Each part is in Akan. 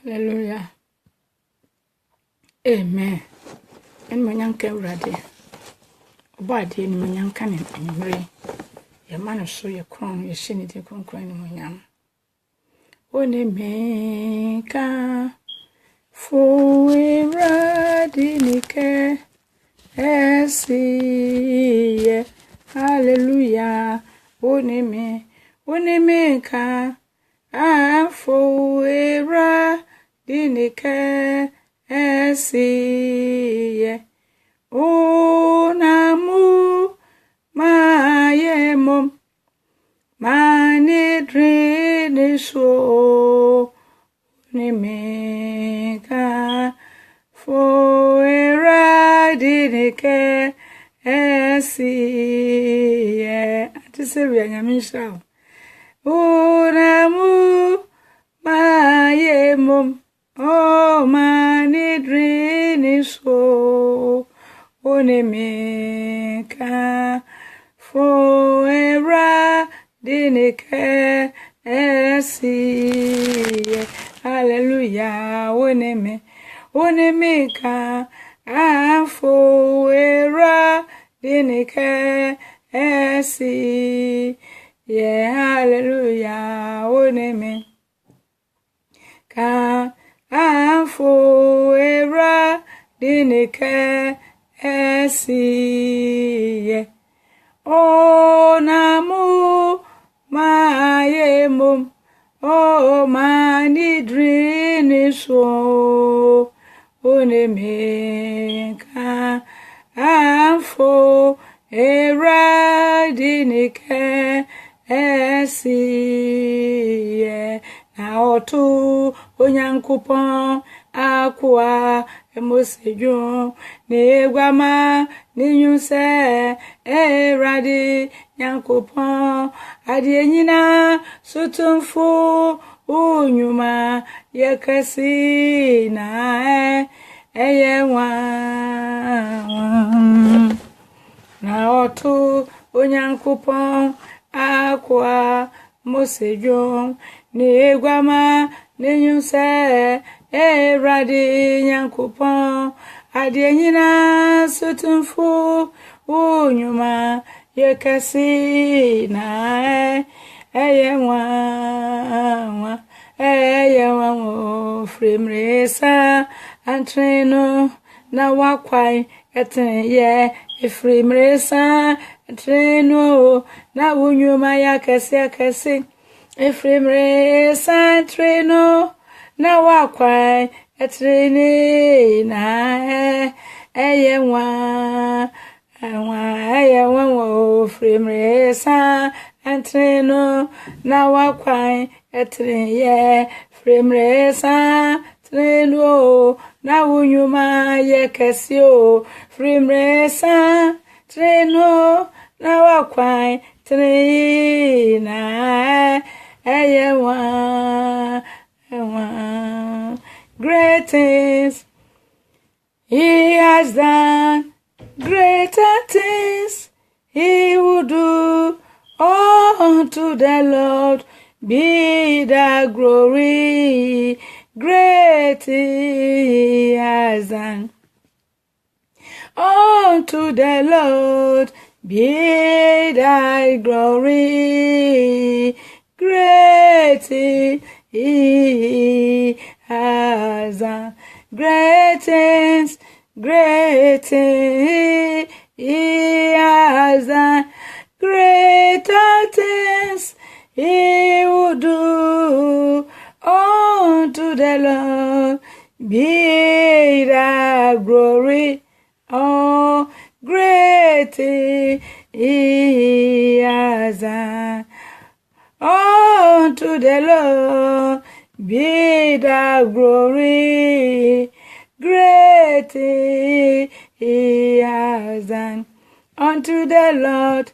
Hallelujah. Amen. And manyanka urade. Obade ni manyanka ne anwere. Ye man so ye kron ye shini de kron ni manyam. One meka fo urade nike esi. Hallelujah. One meka fo urade nike esi. Onamu mayemom manidrini so nimeka foera dinike esi antisebia nyamisha onamu mayemom o manidrini so onemeka forever dinike esi. Hallelujah. Onemeka forever dinike esi. Yeah, hallelujah. Onemeka forever dinike esi. Onamu mayemum o manidrini so onemeka afo eradinike esi. Na otu onyankopon akwa emosejo negwama ninyuse eradi nyankopon ade nyina sutumfu unyuma yakasi na eyewa na otu onyankopon akwa mosejo negwama ninyuse eradi nyankopon ade nyina sutumfu unyuma yakasi na eyewa frimresa antreno na wakwai etenye frimresa antreno na unyuma yakasi frimresa antreno na wakwai etrene na eyewa frimresa antreno na wakwai etrene frimresa treno na unyuma yekesio frimresa treno na wakwai etrene na eyewa great things he has done, greater things he will do. Unto the Lord be the glory, great he has done. Unto the Lord be thy glory, great he has done. Great things he has done. Greater things he will do. Unto the Lord be the glory. Oh, great he has done. Unto the Lord be the glory, great he has done. Unto the Lord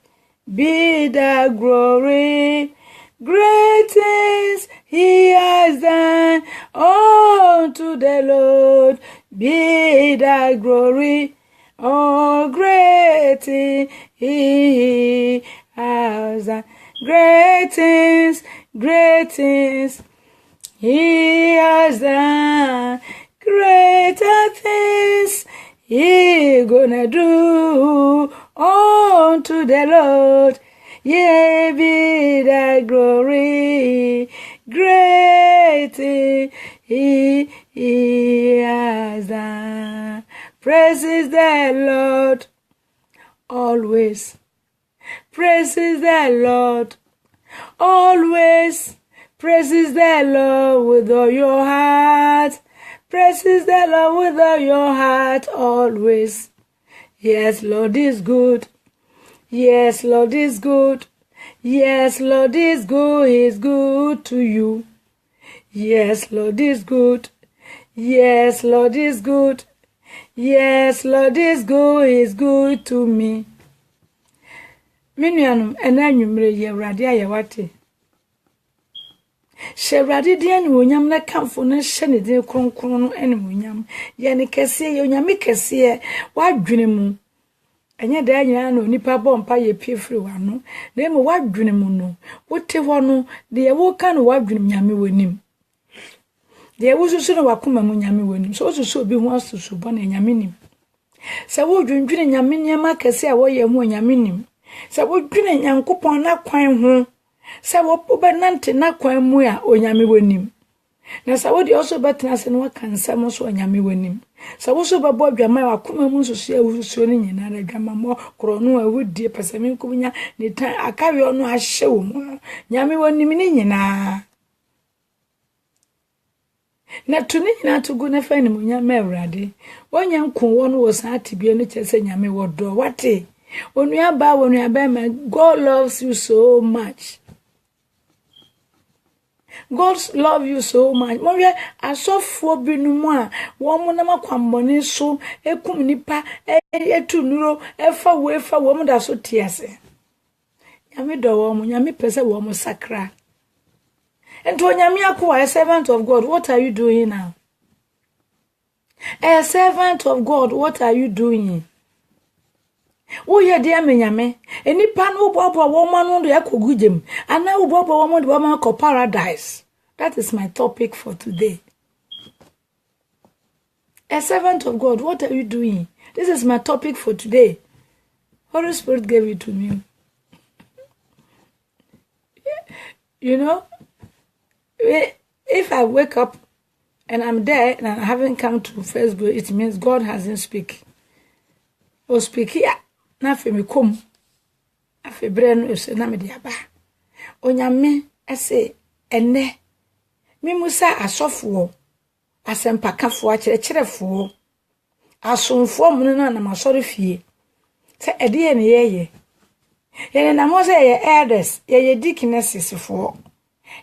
be the glory, great things he has done. Unto the Lord be the glory, oh great he has done. Great things he has done greater things. He gonna do unto the Lord. Yea, be thy glory. Great thing he has done. Praises the Lord always. Praises the Lord always. Praises the Lord with all your heart. Praises the Lord with all your heart always. Yes, Lord is good. Yes, Lord is good. Yes, Lord is good. He's good to you. Yes, Lord is good. Yes, Lord is good. Yes, Lord is good. He's good to me. Minuanum enanyumre ye Awurade ayewate. Shewrade dia ni onyam na kamfo na hye ne din kronkron no ene onyam. Ye ne kese ye onyam kese wadwene mu. Enye da nyina no nipa bompa ye piefiri wano. Na emo wadwene mu no. Wote ho no de ye wo ka no wadwene nyame wanim. De ye wo susu no wakoma mu nyame wanim. So susu obi ho asusu bo na nyame nim. Se wo dwendwene nyame nyama kese a wo ye mu nyame nim. Se wo dwene nyankopon na kwan ho. Se wo benante na kwan mu a onyame wanim. Na se wo de also betena se no kansa mo so onyame wanim. Se wo so babo adwama wakoma mu susu a wususu ni nyina na adwama mo krono a wudie pesame nkunya ne tan akawe ono ahye wo mu. Nyame wanim ni nyina. Na tuni nyina to go na fa ni mu nyame Awurade. Wonya nkon wo no wo sa atibie no kyese nyame wodo wate. Onua ba ma God loves you so much. God love you so much. Mo ye asofo binumu a wo mo na makwambone so ekum nipa etunuro efa wo mo da so tiase. Nyame do wo mo nyame pese wo mo sakra. Ento nyame akwa a servant of God, what are you doing now? A servant of God, what are you doing? Wo ye de amenyame enipa no bobo wo ma no de akogujem ana wo bobo wo mo de wo ma ko paradise. That is my topic for today. A servant of God, what are you doing? This is my topic for today. Holy Spirit gave it to me. You know, if I wake up and I'm there and I haven't come to Facebook, it means God hasn't speak. Or speak here. Na fe me kom afe bre no ese na me de aba onyame ese ene me musa asofo asempakafo akyerɛkyerɛfo asomfo mu no na masɔre fie se ede ye ne ye na mo se ye elders ye deaconesses fo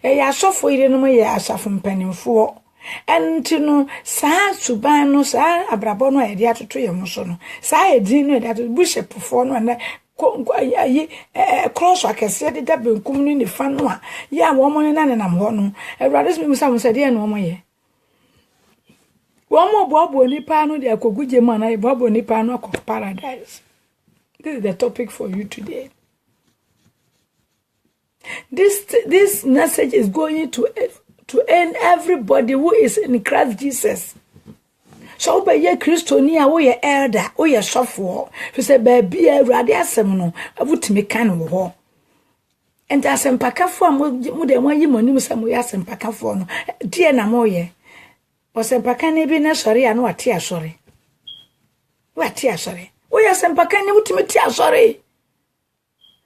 ye asofo ire no ye asafo mpanimfo enti no saa suban no saa abrabo no ede atoto ye mo so no saa edin no ede atoto bishop fo no na cross akese de da benkum no ni fa no a ya wo mo na ne nam ho no Awurade mi musa musa de no mo ye wo mo boabo nipa no de akoguje mu na boabo nipa no akọ paradise. This is the topic for you today. This message is going to end everybody who is in Christ Jesus. So be ye Christoni a wo ye elder, wo ye sofo. So say baby Awurade asem no, abutimi kan wo ho. Enta asempakafo a mo de mo yi monim say mo ye asempakafo no. Die na mo ye. Osempakane bi na sori a no ate asori. Wate asori. Wo ye asempakane butimi ti asori.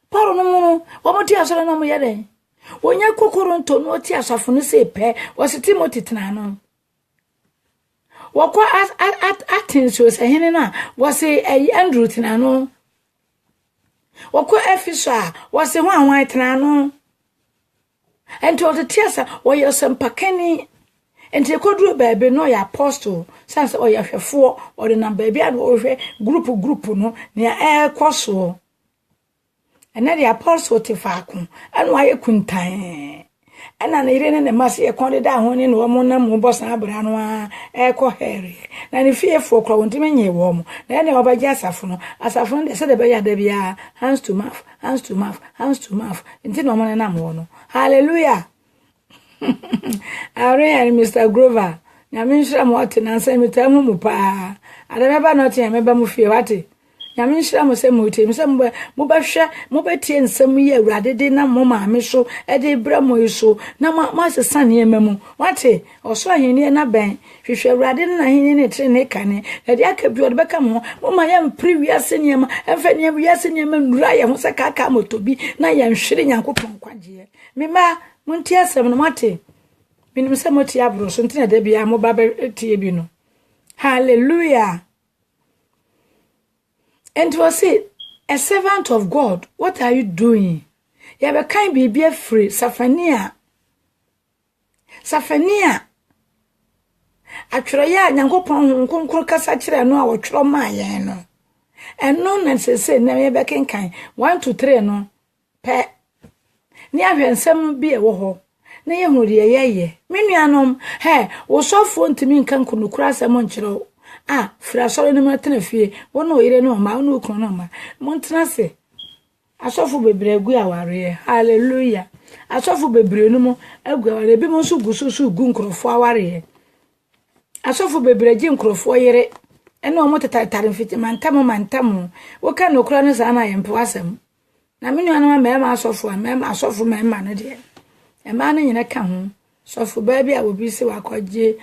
Paul no mo, wo mo ti asori no mo ye den. Wonya kokoronto no ti asafo no se pe, wo se Timothy tena no. Wakwa Athens was a henna, was a Andrew Tinano. Wakwa Ephesus was a one white nano. And to the Tiasa, or your son Pakeni, and take a baby, no, your apostle, sans or your four, or the number baby, and over group, no, near air crosswall. And then the apostle Tifakum, and why you couldn't time. And an Irene and Massy accounted down in woman and boss Abranoa, echo Harry. And if you for crowd to many warm, then over Jassafuno, as I found the said Debia, hands to mouth, hands to mouth, hands to mouth, until no man and I'm one. Hallelujah. Are and Mr. Grover. Yamin shram what and say me tell mu pa. I remember not him, remember mu fie wate. Yamin shram say mu tim some mu ba hwe mu ba tie nsam ye awrade de na mo ma me so e de bra mo so na ma sesa ne mamu wate oso ahene na ben hwehwe awrade na ahene ne tre ne kane e de aka bi o de beka mo ma yam previous ne ma emfa ne wiase ne ma nura ye ho se kaka motobi na yam hwere nyankopon kwaje me ma munti asem no wate minim se moti abro so ntina da bia mo ba tie bi no hallelujah. And was it a servant of God? What are you doing? You have a kind be free, Safania. Safania. Actually, ya nyankopon konkon kasa kire no a wotro maye no. And no necessary na me be kenkan 1 to 3 no. Pe. Ni ahwensem bi e wo ho. Na ye hu de ye. Me nuanom, he, wo sofo ntimi nkan kunukura asem nkyere. Ah, frasoro ni matena fie, wono ire no ma, wono okun no ma. Montena se. Asofu bebre agu aware. Hallelujah. Asofu bebre no mo agu aware bi mo so gususu gu nkrofo aware. Asofu bebre ji nkrofo yere. Ene o mo tetatare mfiti mantam. Wo ka no kura no sa na yempo asem. Na me nuanu ma asofu ma no de. E ma no nyina ka ho. Sofu baby a obi se wakwaje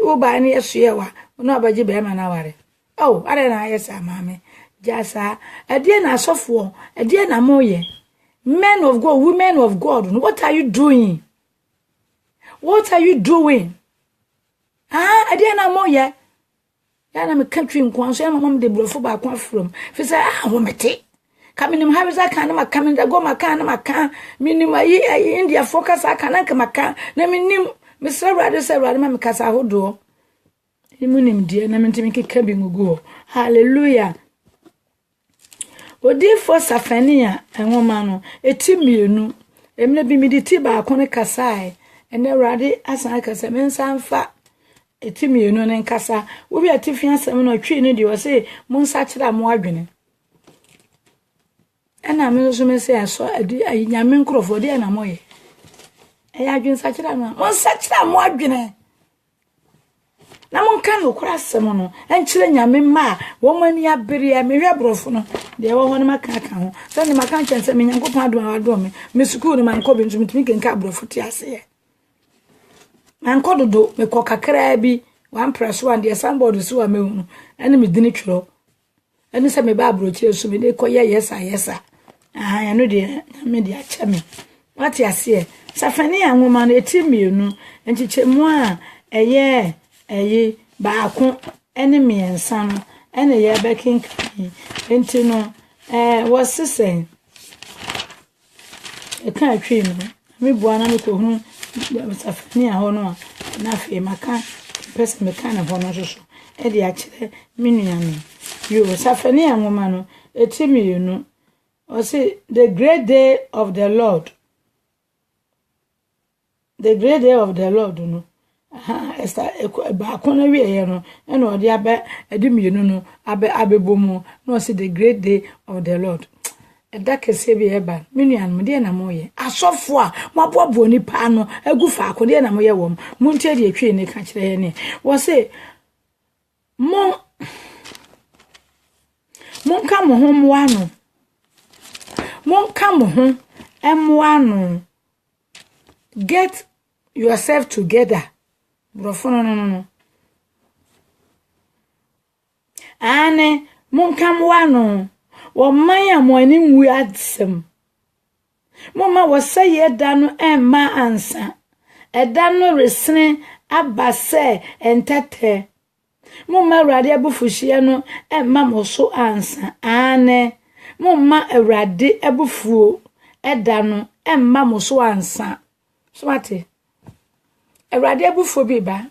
wo ba ne yesuye wa no abaje be ma na ware oh are na yesa mame jasa adie na sofu adie na moye men of God, women of God, what are you doing? What are you doing? Ah, adie na moye ya na me country nkwan so ya mama de brofo ba kwa from fi say ah wo mete kaminim habiza kana makamin da go makana makan minim ayi India focus akana ka makan na minim Mr. Brother say brother ma kasa hodo imunim die na mentimi keka bi ngugo hallelujah odi for Safania enwoma no etimienu emle bi miditi ba akone kasae ene awrade asan kasa mensanfa etimienu ne nkasa wo bi atifia asem no twi ne de wo say monsa kira mo adwene ena me so me say aso adi nyame nkrofo de na moye eya adwene sa kira no monsa kira mo adwene na monka no kura asem no enkire nyame ma wo mani abere ya mehwe brofo no de wo hono maka ka ho se ne maka nkyɛnse me nyankopɔn adom me school ni man ko bi ntumi kenka brofo ti ase man ko dodo me ko kakra bi one press one de somebody so wa me hu ene me dini tworo ene se me ba abrochire so me de ko yesa ah ya no de me de acha me what ya ase Safania nwoma no etimienu nchichemu a eye baako ene miensa no ene ye bekinkan enti no wasisen e kan atwi no me bua na me ko hu Safania ho no na fe maka pesa me kan ho no so e de akire menuame yo Safania nwoma no etimienu o say the great day of the Lord no esta ba kono wiye no ena odi abe edimienu no abebomu no say the great day of the Lord eda kese bi eba menuan de na moye asofo a maboabo ni pa no agufa akode na moye wom muntie de atwe ni ka kire ne wo say mon ka mo ho moa no mon ka mo ho emwa no get yourself together brofo no ane mon kam wano wo manya mo ani nwu adsem mo ma wo saye da no emma ansa eda no resene abase entete mo ma awrade abufuhie no emma mo so ansa ane mo ma awrade abufuo eda no emma mo so ansa so ate awrade abufo bi ba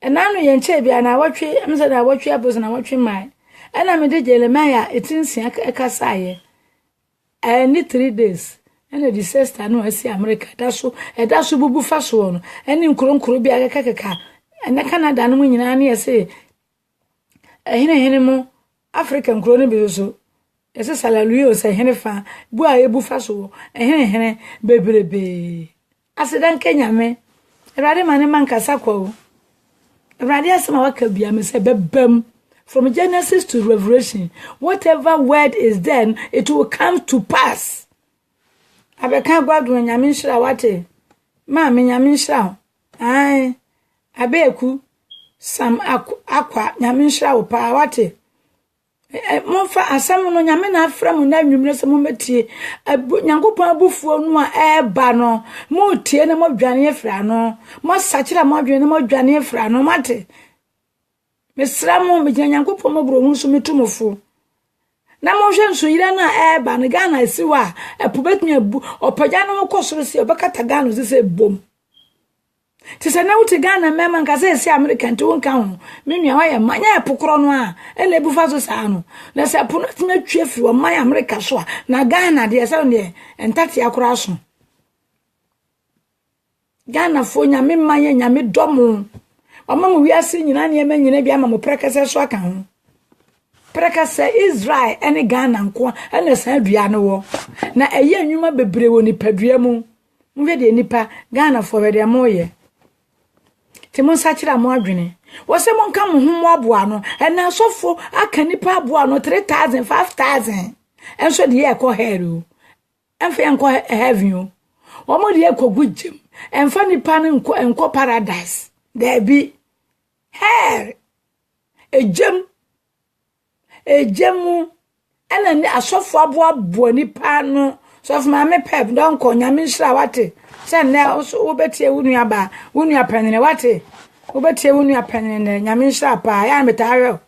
enanu ye nche bia na watwe amse na watwe abos na watwe mai ena me de Jeremiah etinsia ekasaye ni 3 days ena di sister no asi America da so bubu fa so no eni nkronkro bia kekeka ena Canada no nyina na yese hene mo Africa nkro no bi so yese salaluyo se hene fa bu a ebu fa so hene bebrebe asidan Kenya me Erade mane mankasa kwa. Erade asema waka bia me se bebam. From Genesis to Revelation, whatever word is then, it will come to pass. Abeka gwadu nyame nhira wate. Ma me nyame nhira. Ai. Abeku sam akwa nyame nhira wo pa wate. Monfa asam no nyame na afra mu na nwumre se mo metie. Nyankopon abufuo no a eba no, mo tie na mo dwane afra no. Mo sachira mo dwane na mo dwane afra no mate. Mesra mo me nyankopon mo bro hunso metumofo. Na mo hwe nso yira na eba ne Ghana asiwa epobetumi abu opagya no mo kosoro si obekata Ghana se bom. Tisa na uti Ghana mema nkase esi America nti wonka ho menua wa ye manya epokro no a ena ebufa so saa no na se pono tuma twa fi wo manya America so a na Ghana de ese ne entati akora so Ghana fo nyame manya nyame domo Mama mu wiase nyina ne ema nyina bia mama prekase so aka ho prekase Israel ene Ghana nko ene san dua ne wo na eye anwuma bebre wo nipadua mu mwe de nipa Ghana fo we de moye Timon sachira mo adwene wo se mon ka mo ho aboa no ena sofo aka nipa aboa no 3000 5000 enso de ye ko heru enfa enko heaven o wo mo de ye ko gugjem enfa nipa no enko paradise there be hair ejemu ena ni asofo aboa nipa no sofo ma me pep don ko nyame nhira wate se na wo betie wunu aba wunu apenene wate wo betie wunu apenene nyame nhira pa ya metawe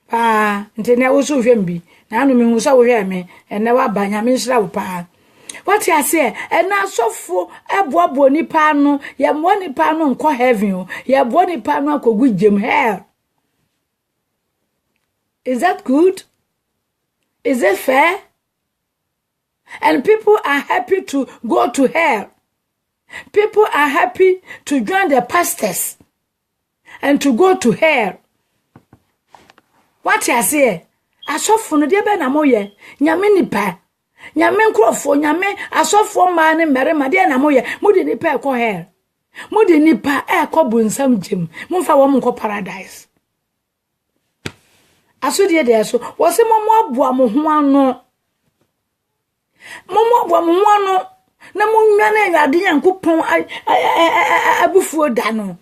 pa ntene wo so hwembi na anu me hu so wo hwe me ene wa ba nyame nhira pa wate ase ena asofo aboa nipa no ye mo nipa no nko heaven o ye bo nipa no akogu jem hell. Is that good? Is it fair? And people are happy to go to hell. People are happy to join the pastors and to go to hell. What I say? Asofo no de be na moye nyame nipa nyame nkrofo nyame asofo ma ne merema de na moye mudi nipa ko hell mudi nipa ko bunsam jem mumfa wo mko paradise asodie de so wo se momo aboa mo ho ano momo aboa mo ho ano na munwa na awade Nyankopon abufuo da no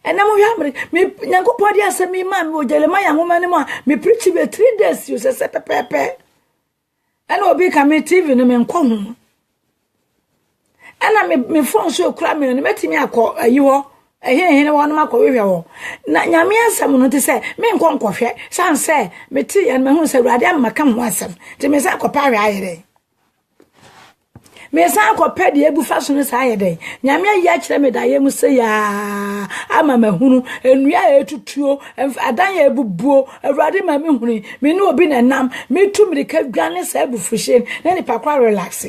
ena mo hwamre me Nyankopon de asemi ma me Jeremiah nwoma ne mo me preach be 3 days you se pepepe ena obi ka me TV no me nko ho ena me phone so kura me no metimi akọ ayi ho ehene wonu makọhwe wo na nyame asem no te se me nkonkọhwe san se me ti ya me hu se urade amaka mo asem te me sa akọpa awe ayere me sa akọpa de ebufa so no sa ayere nyame ayi akire me da ye mu se ya ama mahunu enua etutuo adan ya ebubuo urade ma me hunu me ne obi na nam me tu mirika dwane sa ebufuhye na ni pakwa relax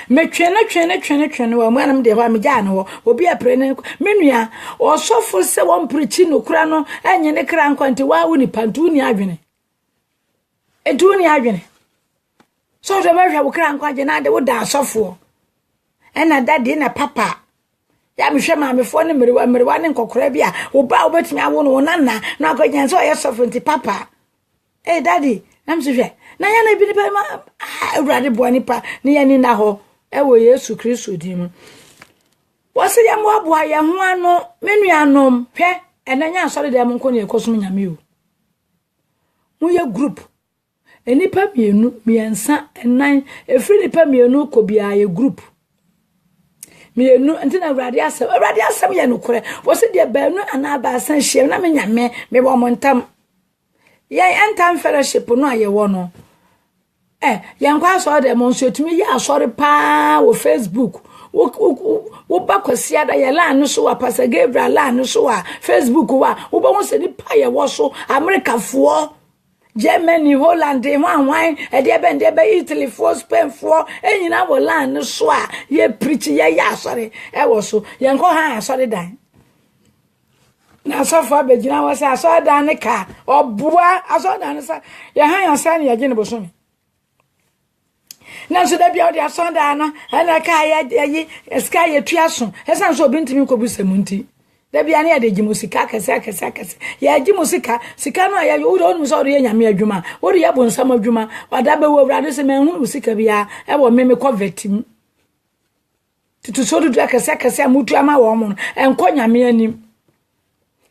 me twene wo manam de ho me gya no obi apre ne menua o sofo se won preach no kura no enye ne kra nkwante wa woni pantu ni adwene edu ni adwene so de ma hwa wo kra nkwaje na de wo da sofo ena dade na papa ya me hwe ma me fo ne merewa ne nkokora bia wo ba wo betimi awo no nana na akwaje so ye sofo nti papa daddy nam se hwe na ya na bi ni pa ma urade bo ni pa ni ya ni na ho ewo Yesu Kristo dim wose ya mo aboa ya ho ano menuanom hwe enanya asore de mo nko ne ekosum nyame o mu ye group enipa mienu miensa enan efri nipa mienu ko bia ye group mienu ntina urade asem ye nokore wose de baanu ana ba san hye na me nyame me bo mo ntam ye entam fellowship no aye wo no yankwa so de mo nso tumi ya asore pa wo Facebook wo ba kwasia da ye la no so wa Pastor Gabriel la no so wa Facebook wa wo ba won se ni pa ye wo so America fo Germany Holland wan e de be Italy fo Spain fo enyina wo la no so a ye preach ye ya asore wo so yankwa ha asore dan na asofo abegina wo se asore dan ne ka obua asore dan sa ye han yan sa ne ye gine bosomi Nanso da bia odi asonda no na ka ya sky ya tuaso esan so obintimi ko busamunti da bia na ya de gimusika akese ya gimusika sika no ya wo do so do nyame adwuma wo do ya bonsam adwuma wada be wo wrade se men hu sika bia e wo meme covetim tutu so do akese amutu ama wo mo enko nyame anim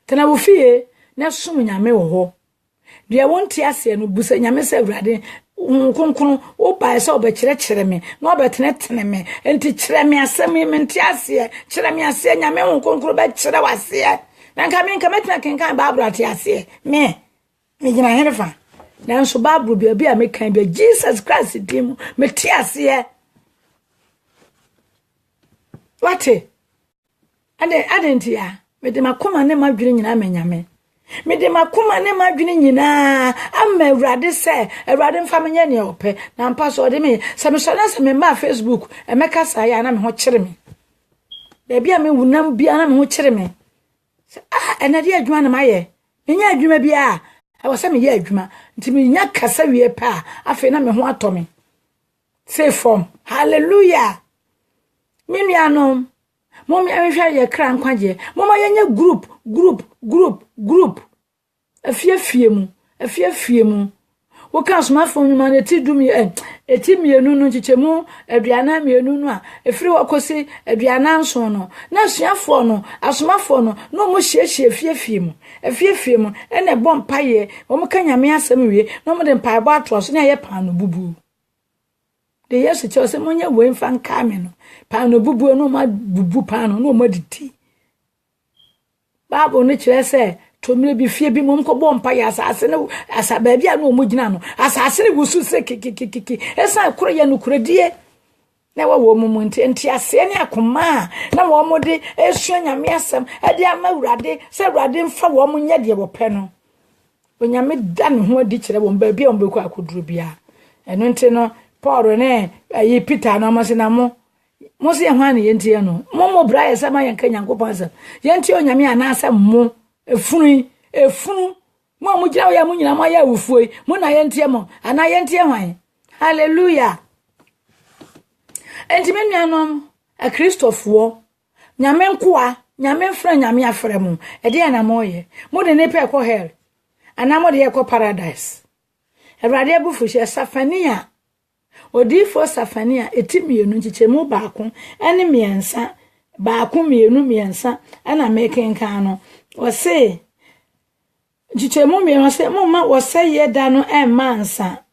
tena wo fie na sum nyame wo ho de wonti ase no busa nyame se wrade kunkunun o ba se oba kire me na oba tenetene me enti kire me asem me nti ase kire me ase nyame kunkunun ba kire wase na nka me nka metena kenkan Bible ati ase me gina herefa na nso Bible bi a me kan bi Jesus Christ dim me ti ase wate ade nti ya me de makoma ne madwene nyina me nyame me de makoma ne madwene nyina amma Awurade se Awurade mfa menye ne ope na mpa so de me se me so na se me ma Facebook emeka sa ya na me ho kire me da bia me wunam bia na me ho kire me enade adwuma na maye nya adwuma bia e wo se me ye adwuma nti me nya kasa wie pa afi na me ho atome say form hallelujah me nuanom mom ya hwa ye kra nkwaje mom ya group afie mu wo kan smartphone ma na ti dum eti mienu no chichemu aduana mienu no a efiri wakosi aduana nso no na suafo no asomafo no no mo hiehie afie mu ene bom paye wo mo kan nyame asem wie no mo de mpaebo ato so na ye pan no bubu de yesu che se monye we mfa nka me no pan no bubu no ma bubu pan no mo diti babo ne kire se tomire bi fie bi mom ko bompa ya asase ne asa ba bia no mo gina no asase ne busu se kikikiki esa kuro ya no kuradie na wo mo nti ase ne akoma na wo mo de esu nyame asem e de ama Awurade se Awurade mfa wo mo nya de wo pe no onyame da ne ho adi kire wo ba bia wo beku akoduru bia eno nti no Paul ne ayi Peter no mo se na mo se hwan ne yentie no mo bra ye se ma yenka Nyankopon asem yentie onyame anasa mo efunu mo gira ya mo nyina mo ya wufuoi mo na yentie mo ana yentie hwan hallelujah enti menuanom a Christopher nyame nkoa nyame mfra nyame afra mu e de na mo ye mo de ne pe ko hell ana mo de ko paradise Awurade abufuhye Safania odifo Safania etimienu nchichemu baako ene miensa baako miensa ana mekenkan no wose nchichemu mienu se mama wose yeda no emansa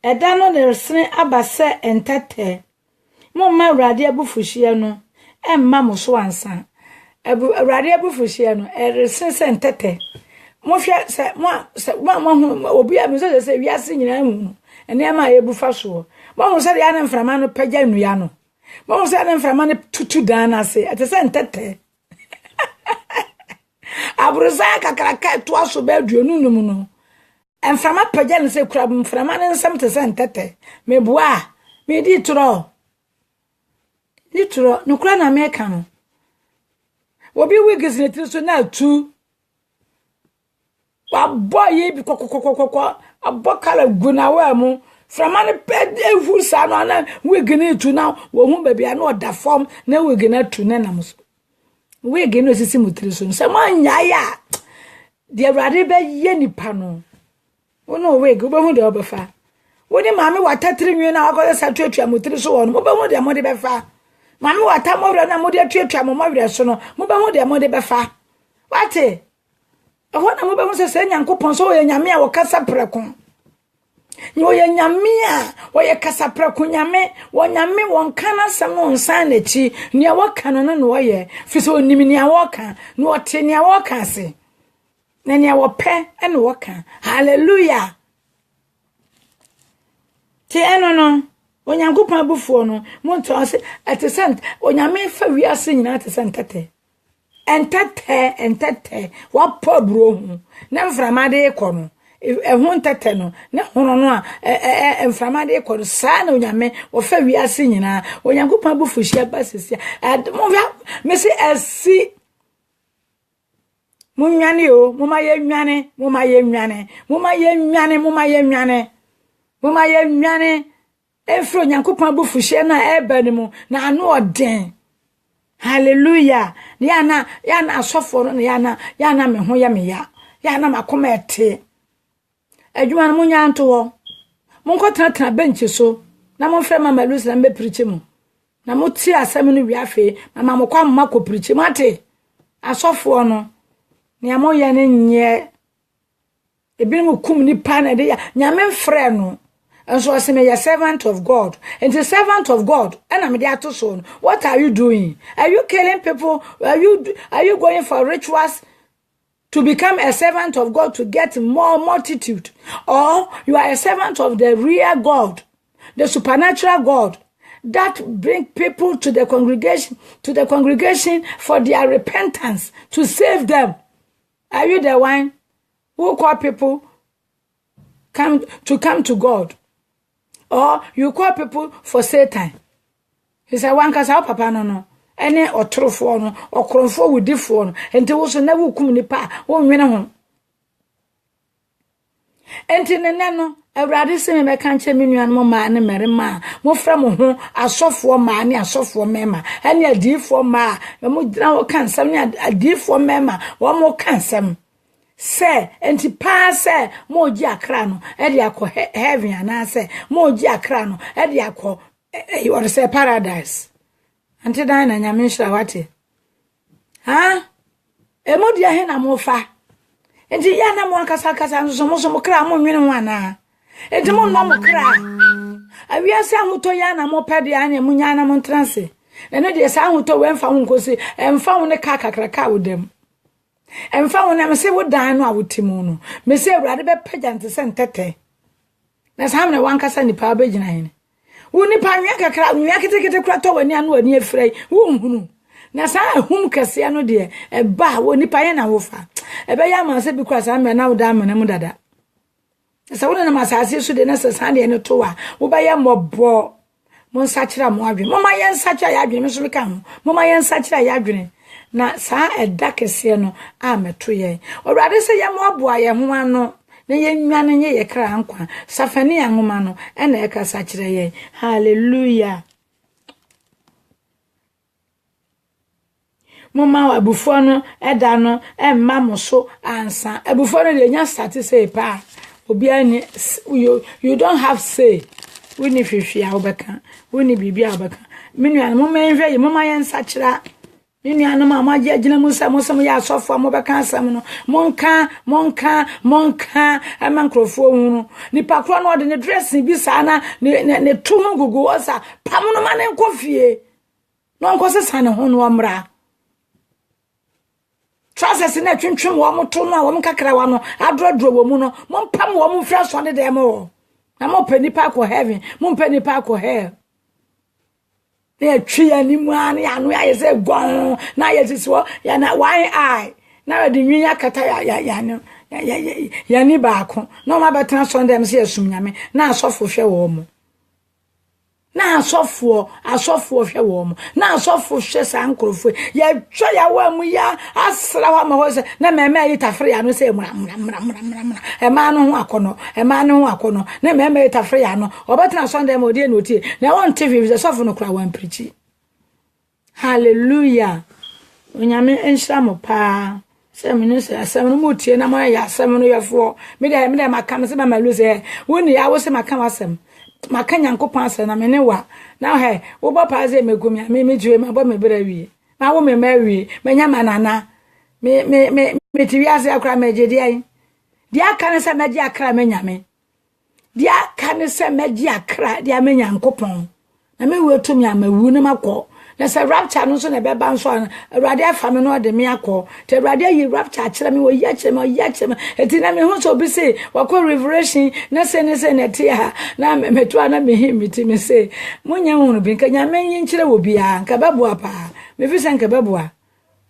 eda no de sene abase entete mama Awurade abufuhye no emma muso ansa Awurade abufuhye no eresese entete mo hwe se mo obi a mi se wiase nyina mu ene ma ebufa so mo se ya na mframa no pagya nua no mo se na mframa no tutu dan na se atese ntete abruza kakraka to aso ba aduonu num no mframa pagya ne se kura mframa ne nsam tese ntete mebua me di tro no kura na meka no obi wigis ne triso na tu wa boy bi kokokokoko abokala gunawa mu framane pede evusa no na wigine tu na wo hu ba bia na oda form na wigine tu na namso wigine osisi mutiri so se manya ya de Awurade be ye nipa no wono wig wo hu de obefa woni maame watatiri nwi na akoze satuatua mutiri so wo no mo be hu de mo de befa maame watamowre na mo de atuatua mo mawre so no mo be hu de mo de befa wate ahona mo be hu se Nyankopon so wo nyame a wo kasa preko nyo ye nyame a wo ye kasa preko nyame wo nyame won kana sam no nsan na chi ne wo kana no wo ye fi so onimi ne wo kan no te ne wo kan se na ne wo pe ene wo kan hallelujah ti eno no Onyankopon abufuo no mo nto se atesent onyame fa wiase nyina atesent entete wa pobro hu na mframade ko no ehun ntete no ne hono no a mframade ko sa na onyame wo fa wiase nyina Onyankopon abufuhia basisia mo via mesi asi munwane o mumaye nwane Efro Nyankopon bufuhye na eba ni mu na anu oden. Hallelujah. Yana asofo no yana me ho ya me ya. Yana makoma ete. Adwuma no munya nto ho. Monko tena bench so na monfrɛ mama Lucy na me preach mu. Na moti asɛm no wi afi mama mokwa mama ko preach mu ate. Asofo no ne amoye ne nye ebi mu kum ni pa na de ya nyame mfrɛ no. And so I say, you're a servant of God. And the servant of God, and I'm there to son. What are you doing? Are you killing people? Are you going for rituals to become a servant of God to get more multitude? Or you are a servant of the real God, the supernatural God that bring people to the congregation for their repentance to save them? Are you the one who call people come to God? Or you call people for Satan? He said, one kasa papa no. Any or trufo no or cronfo with different and to also never come ni pa won wena ho. Enti ne no awrade se me kan che menuan mo ma ne merema mo fra mo ho asofo ma ne asofo mema ene adifo ma mo gyina wo kan sam ne adifo mema wo mo kan sam. Se enti pa se mo gi akra no e de akọ heaven ana se mo gi akra no e de akọ you say paradise anti dan na nyame hira wate ha e mo di ahe na mo fa enti ya na mo akasa nso mo kra mo nwene ho ana enti mo no mo kra awia se ahoto ya na mo pede anya mo nya na mo transe na no de sa ahoto we mfa ho nkosi emfa ho ne kakra wodem emfa wona me se wodan no awutimu no me se awrade be pagante se ntete na sam na wankasa nipa ba gina hin wo nipa nwa kakra nwa ketekete kura to wani anu ani afrei wo nhunu na sa hum kase no de e ba wo nipa ye na wo fa e be ya ma se bi kura sa me na wo da ma na mu dada sa wona na masase su de na sa san de no to wa wo ba ya mobbo mon sa kira mo adwe mo ma ye nsa kira ya adwe me so ka ho mo ma ye nsa kira ya adwe na sa eda kese no ameto ye owrade se ye mo aboa ye ho ano na ye nwane nye ye kra nkwa safani anwoma no ena e kasa kire ye hallelujah mama abufo no eda no emma mo so ansa abufo no de nya start say pa obi ani you don't have say we ni fifia obeka we ni bibia obeka menu an mo menhwe ye mama ye nsa kira Nini anoma amaje agina musa ya asofo amobeka asam no monka amankrofo hunu nipa kro no de ne dressing bi sa na ne tumu gugu osa pamuno ma ne nkofie no nkose sa ne ho no amra trousers na twentwem wo mo to no a wo mkakra wa no adrodro wo mu no mompam wo mu fra so de dem wo na mo pa nipa ko heaven mo pa nipa ko hell na twi animu an ya no ya se gon na ya sisiwo ya na one eye na de nwinya kata ya ni baako na ma betena so ndem se asum nyame na asofo hwe wo mo na asofo hwe wo mo na asofo hwe sa nkrofo ya twa ya wa mu ya asra wa ma ho se na meme yi tafre ya no se mura e ma no ho akono na meme yi tafre ya no obetena so ndem odie na otie na won tv se sofo no kra wan preach hallelujah onyame enhira mo pa se me se asem no motie na mo ya asem no yefo me de makam se mama Lucy woni ya wo se makam asem makanya Nyankopon asem na me ne wa na he wo bo pa ze megumi me jiwe ma bo me bra wie ma wo me ma wie menya manana me tiwi ase akra me jedi ai dia kan se meji akra me nyame dia kan se meji akra dia me Nyankopon na me wetu mi amawu ne makọ na se rapture no so na be ba nso awrade afa me no de me akọ te awrade yi rapture kire me wo ya kire me eti na me hu so bi se wakọ revelation na se na ti ha na me to na me him ti me se munya hu bi nka nyame yin kire wo bia nka babua pa me fi se nka babua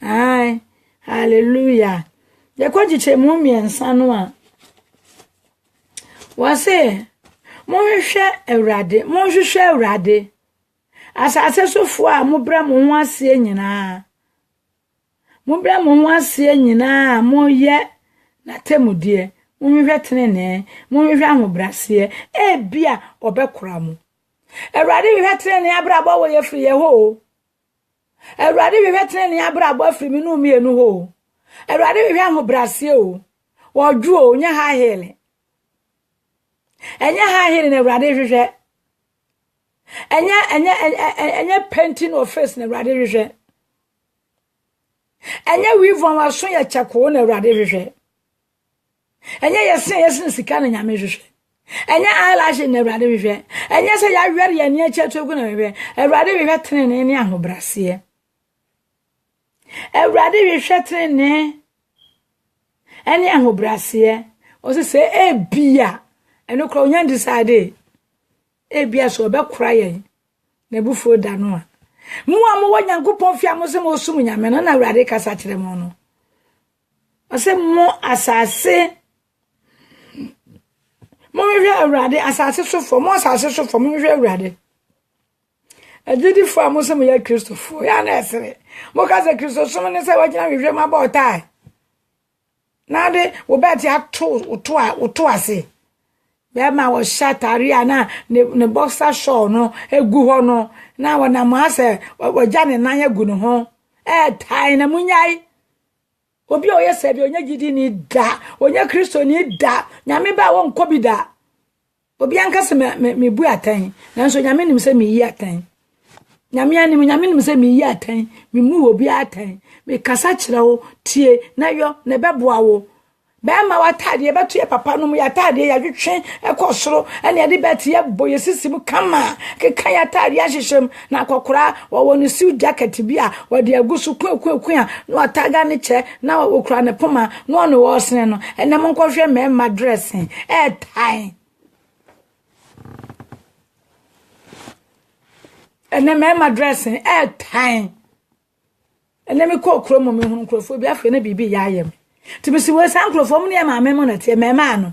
ai hallelujah ya kwa jiche mu miensa no a wase mo hwehwe awrade asase sofo a mo bra mo ho ase nyina mo ye na temudie mo hwehwe tenene mo hwehwe ahobrase bia obekora mo Awurade hwehwɛ trene abrabɔ wo ye free ye ho. Awurade hwehwɛ trene abrabɔ free me no mienu ho. Awurade hwehwɛ ho brasie o. Wo dwo o nya ha hele. Enya ha hele na awurade hwehwɛ. Enya painting of face na awurade hwehwɛ. Enya weave on waso ya chako na awurade hwehwɛ. Enya yesen sika na nyame hwehwɛ. Enya eyelash na awurade hwehwɛ. Enya se ya were ya ni acha togu na hwehwɛ. Awurade hwehwɛ trene ne ahobrase. Awurade hwehwɛ trene ene ahobrase. O se ebia eno kro nya decide ebia so obekura yen na bufuo da no a mu amu wo Nyankopon fia mo se mo sum nyame no na awurade kasa kire mo no o se mo asase mo hwehwɛ awurade asase sofo mo asase sofo mo hwehwɛ awurade agidi fo amu se mo ya Kristofo ya na esere mo ka se Kristo sum ne se wagina hwehwɛ ma ba otai na de wo beti ato ase be ma wo shatari ana ne boxer short no egu ho no na wona mo ase wagya ne nan agu no ho tai na munyai obi o yese bi onya gidi ni da onya Kristo ni da nyame ba wo nko bi da obi anka se me bu atan na so nyame nim se me yi atan nyame nim se me yi atan me mu obi atan me kasa kire wo tie na yo na beboa wo be ma watade beto ye papa no mu ya tade ya dwetwe ekosoro ene de beti ye boye sisim kama keka ya tade ya hyehyem na akokora wo no siu jacket bi a wo de agusu kwekweku a na wataga ne che na okura ne poma no no wo sene no ene mo nkohwe me dressing tai ene me dressing tai ene me ko okro mo me hunu krofo bi afa na bibi ya ayem Timisi we san krofo mu ne maame mu na tie mema no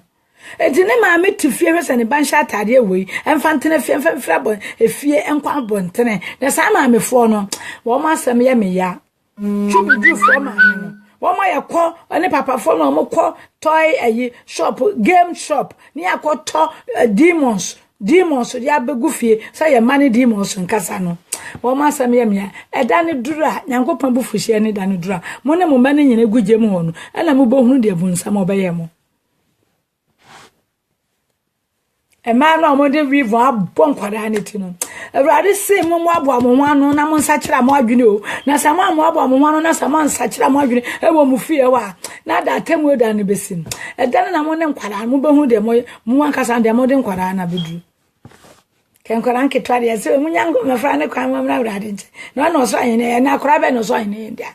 enti ne maame tifie hwese ne bansha atade wei emfantene fie emfra bon efie enkwa bontene na sa maame fo no wo ma asem ye me ya chubi du fo maame no wo ma ye kɔ ne papa fo no mo kɔ toy ayi shop game shop ni akɔtɔ demons dia begu fie say ye mani demons nkasa no wo ma asem ye me ya eda ne dura Nyankopɔn bu fuhie ne da ne dura mo ne mo mani nyine gugye mu ho no ela mo bohunu de bunsam obeye mo ema na mo de vivo abon kwada ne ti no awurade se mo abo mo hwanu na mo nsa kira mo adwene o na sama mo abo mo hwanu na sama nsa kira mo adwene e wo mu fie wa na da temu da ne besim eda na mo ne kwada mo behu de mo ankasa de mo de kwada na bedu ken kwada nke twade se mo nyango me fra ne kwan mo na awurade nche na no so anyene na akora be no so anyene ndia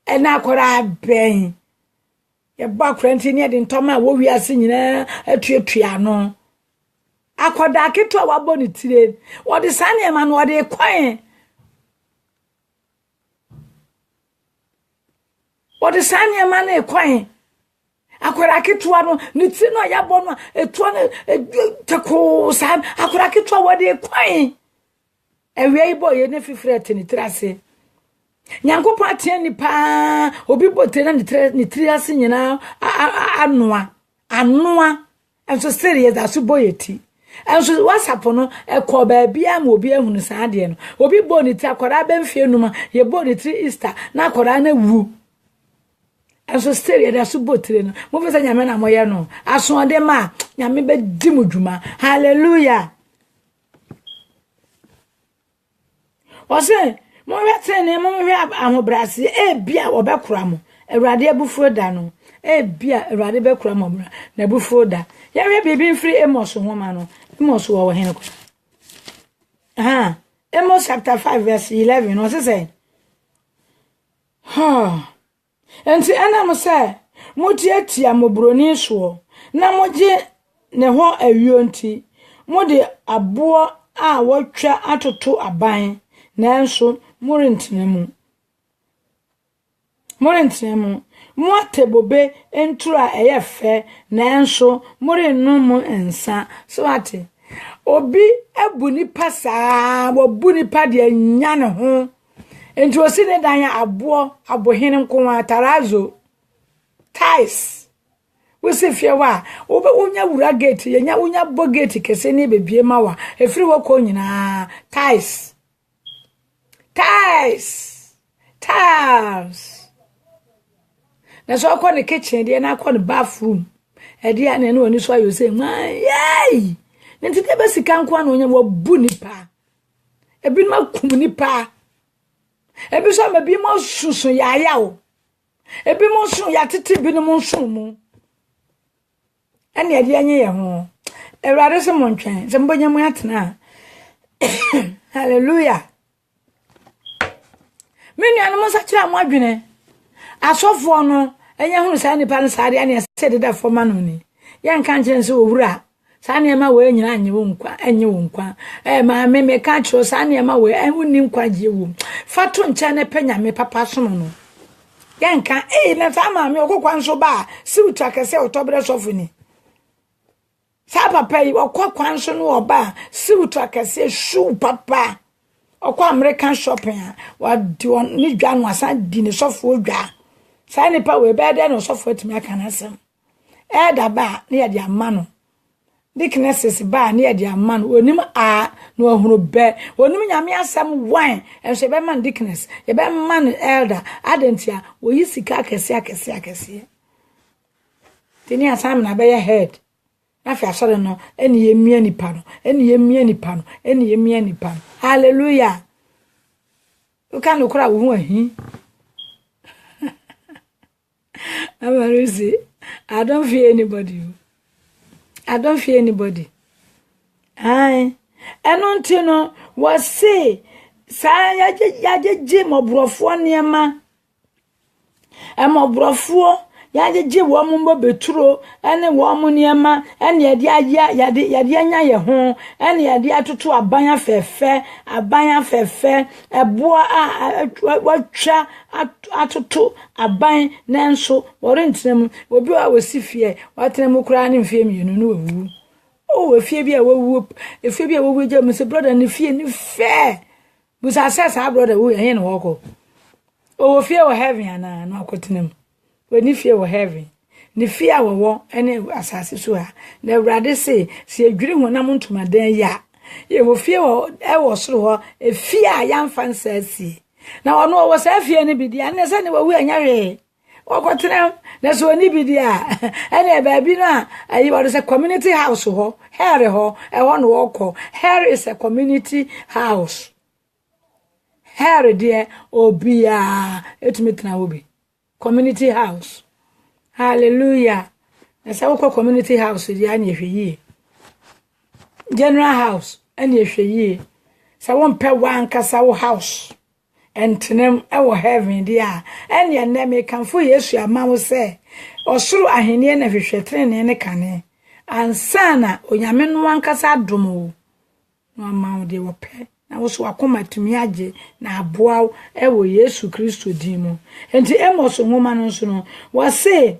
e na akora ben ye ba kranti ne de ntoma wo wi ase nyina atuatua no akoda keto wa boni tire wo de sane ma no wo de kwan wo de sane ma na kwan akoda keto no ni ti no ya bo no eto no teko san akoda keto wo de kwan ewe ibo ye ne fifre tini trase Nyankopɔn atie ni pa obi bote na ni trase nyina anoa enso serious aso boyeti enso WhatsApp no ekọ ba bia ma obi ehunu saa de no obi bo ni ti akora ba mfie numa ye bo ni ti Easter na akora na wu enso serious aso botre no mo fesa nyame na moye no aso de ma nyame be di mudwuma hallelujah ose mo wete ne mo hwe amobrase bia obekura mo awurade abufuo da no bia awurade bekura mo na abufuo da ya hwe bibi mfiri Amos ho ma no Amos wo hene ko Amos chapter 5 verse 11 no say enti ana mo say mo tietia mobroni so na moje ne ho awio nti mo de abo a wotwa atoto aban nanso morentene mu mo atebobe entura eyefe nanso morenum ensa so ate obi abuni pasa wobuni pade anya ne ho enti osi ne dan abohene nko atarazo ties wo se fie wa wo be wonya wura gate ye nya wonya bo gate kese ne bebie ma wa efiri wo ko nyina tiles na so ko ne kitchen de na ko ne bathroom e de ya ne no ni so ayo se yey ne tete be sika nko na onya wo bu nipa ebi ma kum nipa ebi so ma bi mo susun ya o ebi mo sun ya tete bi no mo sun mu ene ade anye ye ho ewrade se mo ntwen se mbonya mu atena hallelujah menu anu mo sa kira mo adwene asofo no enye hunu sa nipa no sare ane se de da foma no ni ye nka nchen se owura sa ne ma we nyina anye wo nkwa enye wo nkwa ma me ka kiro sa ne ma we enwuni nkwa je wo fato nche ne penya me papa sono no ye nka na sa ma me okokwa nso ba si utaka se otobre sofo ni sa papa yi okokwa nso no oba si utaka se shu papa okwa American shopping wa di on ni dwa no asa di ne sofo dwa sa ne pa we be de no sofo timi aka na asem da ba ne ye di amano dicknesses ba ne ye di amano onim a no ahunu be onim nyame asem wan ense be man dickness ye be man elder adentia wo yi sika akese tini asam na be ye head na fi asore no eni ye mia nipa no hallelujah you can look at wo ahi Amarusi, I don't fear anybody. Aye. And until no was say, Saya Jim or Brofo Niama. I'm a Brofo, Yaji woman betro, and a woman Niama, and Yadianya ye home, and Yadia to a banya fair, a boa what cha atoto aban nanso worentenam obi a wasi fie watenam kura ne fie mi no wawu o fie bia wawu fie bia wawu je mse brother ne fie ni fair busa asesa brother wo yen wo ko o fie wo heaven ana no akotenam we ni fie wo heaven ni fie a wo ene asase so a na Awurade se adwiri honam ntomadan ya ye wo fie wo e wo soro ho fie a yamfa nsasi na ono wo sa fie ne bidia na se ne wawu anyare okotena na so ni bidia ene ba bi na ayi wo se community house ho here ho e wo no wo here is a community house here there obia etumetena obi community house hallelujah na se wo community house dia anya hweyi general house anya hweyi se wo mpe wan kasa wo house entenem ewo heaven dia ene ne me kanfo Yesu amawo se osuru ahenie na hwehwetrene ne kane ansana onyame no ankasa domo no amawo de wo pe na wo so akoma tumi age na aboa ewo Yesu Kristo din mu enti emoso nwoma no so no wo se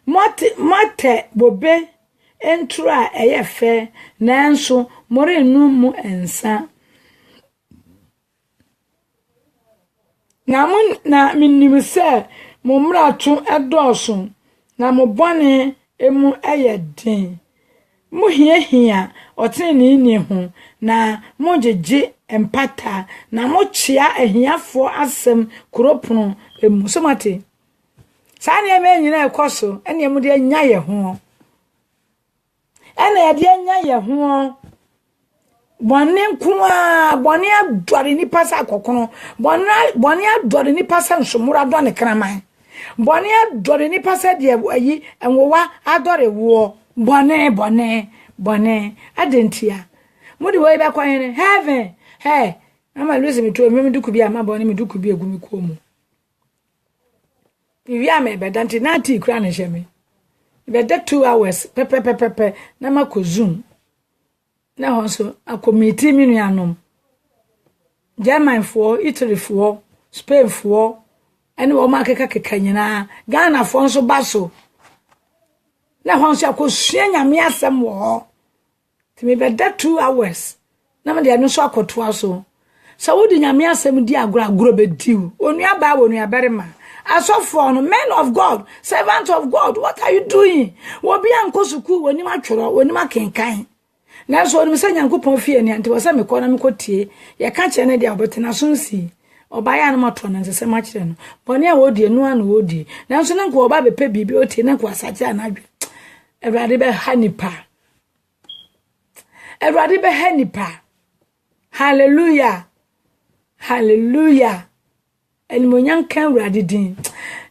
mote bobe entura eyefe nanso more nu mu ensa na minnim se mo mrato edoso na mo bone emu ayedin mo hiahia otene ni ho na mo jeje empata na mo chia ahiafo asem kuropono emu somate sa ne me nyina ekoso ene mu de anya ye ho ene ye de anya ye ho bone nkuwa bone adore ni pasa akokono bone adore ni pasa nsomura do ne kraman bone adore ni pasa de ayi enwowa adore wo bone adentia mudi wo be kwanye heaven hey ama lose me to me duku bi ama bone me duku bi egumi ko mu iwi ame be danti na ti kura ne hye me be da 2 hours pepe na makozum na honso akomiti minuanom German for Italy for Spain for ene wo makeka keka nyina Ghana for nso baso na honso akosua nyame asem wo ti me be da 2 hours na me de no so akoto aso sa wodi nyame asem di agoro be diu onua ba wo nua berema As of for men of God, servant of God, what are you doing? Wo be anko suku woni ma tworo woni ma kenkan. Na so woni se Nyankopon fie ne ante wo se me ko na me ko tie. Ye ka kire ne dia obetena so nsi. Obaya na mato na nse ma kire no. Bone a wo die no an wo die. Na so na nko oba be pe bibi o tie na ko asaje anadwe. Ewrade be hanipa. Ewrade be hanipa. Hallelujah. Hallelujah. El monyan kan wrade din.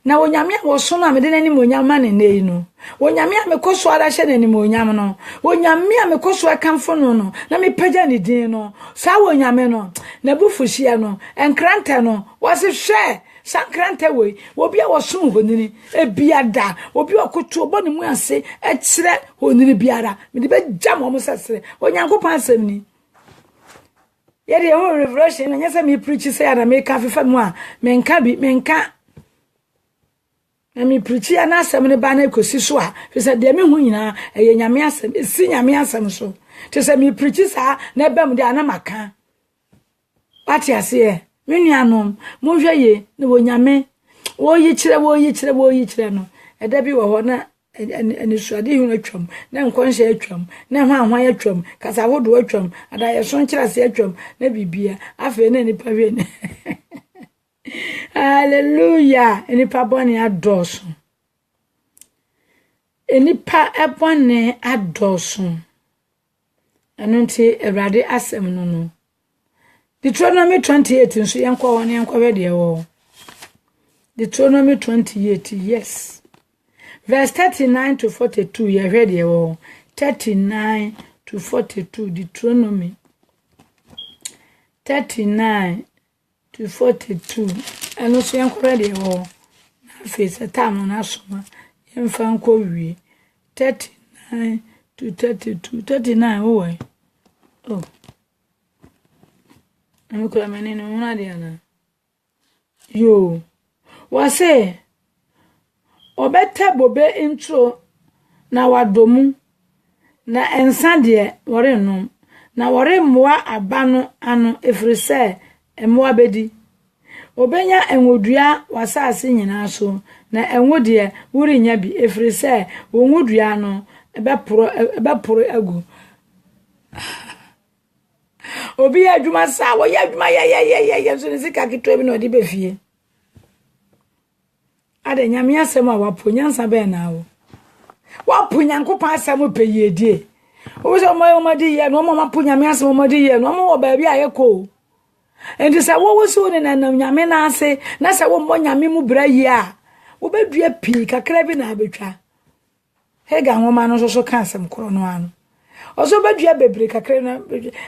Na wonyame a wo so na me de nani monyam ma ne nei no. Wonyame a me koso ara hye nani monyam no. Wonyame a me koso akamfo no no. Na me pagya ne din no. Sa wonyame no. Na bufuhia no. Enkranta no. Wase hwe. Sankranta we. Obi a wo so honini. Ebiada. Obi okoto obo ne mu ase. Ekire honini biara. Me de be jam o mo sesere. Onyankopon asem ni. Yede ho revelation na nyese me preach say na me ka fefa mu a menka na me preach ya na asem ne ba na ekosi so a fe say de me hu nyina eye nyame asem esi nyame asem so te say me preach sa na ba mu de ana maka pati ase me nuanom mo hwe ye na wo nyame wo yi kire no eda bi wo ho na ani suade hu atwam na nkonhye atwam na hwan atwam kasa wodo atwam ada ye so nkyerase atwam na bibia afa na nipa we ne hallelujah enipa bone adoso enipa ebone adoso anunti Ewrade asem no Deuteronomy 28 nso yenkwa won yenkwa we de wo Deuteronomy 28 yes Verse 39 to 42, you read here. 39 to 42, Deuteronomy. 39 to 42. And also, you read here. Face a time on Asuma. You found Kowi. 39 to 32. 39, oh. I'm coming in on Diana. Yo. What say? Obeta bobe intro na wadomu na ensa de wore nom na wore mmoa abano ano efrise emmoa bedi obenya enwodua wasase nyina so na enwode wuri nya bi efrise wonwodua no ebeporo agu obi adwuma sa wo ya adwuma ya so nisika kitwa bi na odi befie ade nyame asem a waponyansa be na wo waponyankopon asem pe yedie wo so omadi ye no maponyame asem omadi ye no mo ba bia yeko enti sa wo so ne na nyame na ase na sa wo nyame mu bra yi a wo bedua pi kakra bi na abetwa hega nwoma no so ka asem koro no ano oso bedua bebre kakra na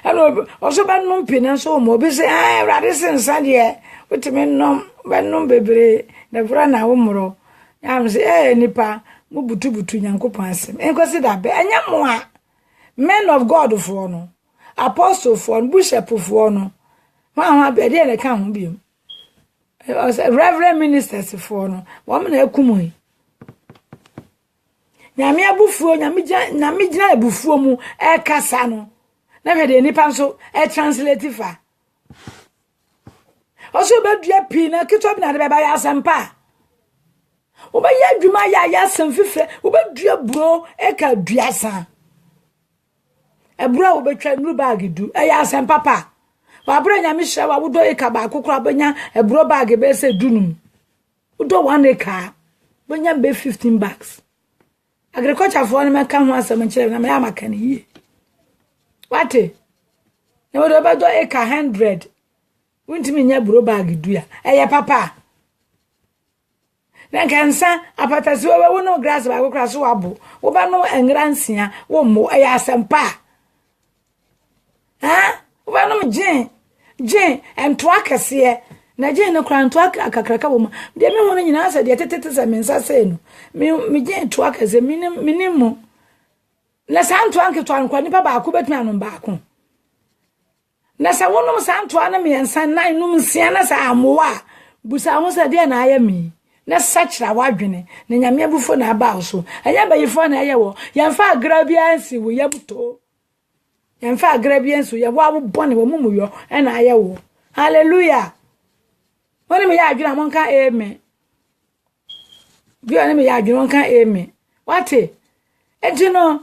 ano oso ba no pi na so mo bi se Ewrade sensa de wotime nom ba nom bebre na vura na womro ya mse nipa mu butu Nyankopon asem enkosi da be anya mo a men of God for no apostle for bishop for no wa be de le kan ho biem reverend ministers for no wo me na akumu nyame abufuo nyame gina abufuo mu e kasa no na be de nipa so e translate fa oso be dua pi na kitwa bi na de ba ya asempa oba ya dwuma ya asem fifre oba dua bro e ka dua san e bro oba twa nru bag du e ya asempa pa wa bro nya mi hye wa wodo e ka ba kokora benya e bro bag be se dunum wodo 1 acre benya be 15 bags agriculture for no meka ho asem nkire na me amaka ne yi wate na wodo ba do acre 100 Wintimi nya bro bag dua eye papa na kansa apatasi wo no grass ba kokra so wabo wo ba no engransia wo mo eye asempa wo ba no gin ento akase na gin no kra ento akakraka wo ma de me ho no nyina asa de tetete se mensa se no me gin ento akase minimo na santo anke to ankwa ni baba ko betumi anom ba ko na sa wonum santo ana me ensan nan num sia na sa amoa busa ho sa de na ayami na sachira wadwene na nyame abufo na aba so anya bayifo na ayewo yemfa agrabiansi wo yabto yemfa agrabiansi wo wo bone wo mumuyo na ayewo hallelujah woni me ya adwena monka amen bi oni me ya adwon kan emi wate ejino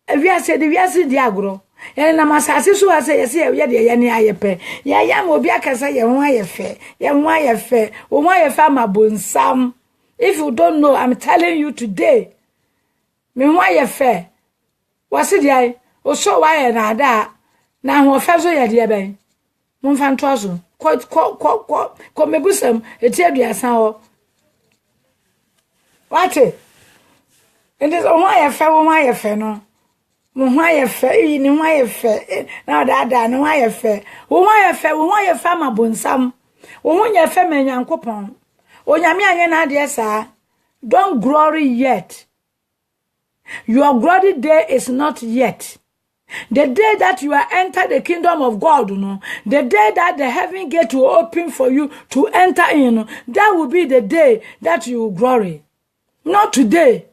ewiase de wiase di agro ye na masase so ase yesi ye de ye ne ayepe ya ya ma obi akasa ye ho ayefe ye ho ayefe wo ho ayefe amabonsam. If you don't know, I'm telling you today, me ho ayefe wase dia o so wa ye na ada na ho fa so ye de ben mo fa nto aso ko mebusam eti aduasan ho wate ende o ho ayefe no mo ho ayefe ni ho ayefe na da no ho ayefe wo ho ayefe amabonsam wo ho nyefe manyankopon onyame anye na ade sa. Don't glory yet. Your glory day is not yet. The day that you are enter the kingdom of God, the day that the heaven gate will open for you to enter in, that will be the day that you will glory. Not today.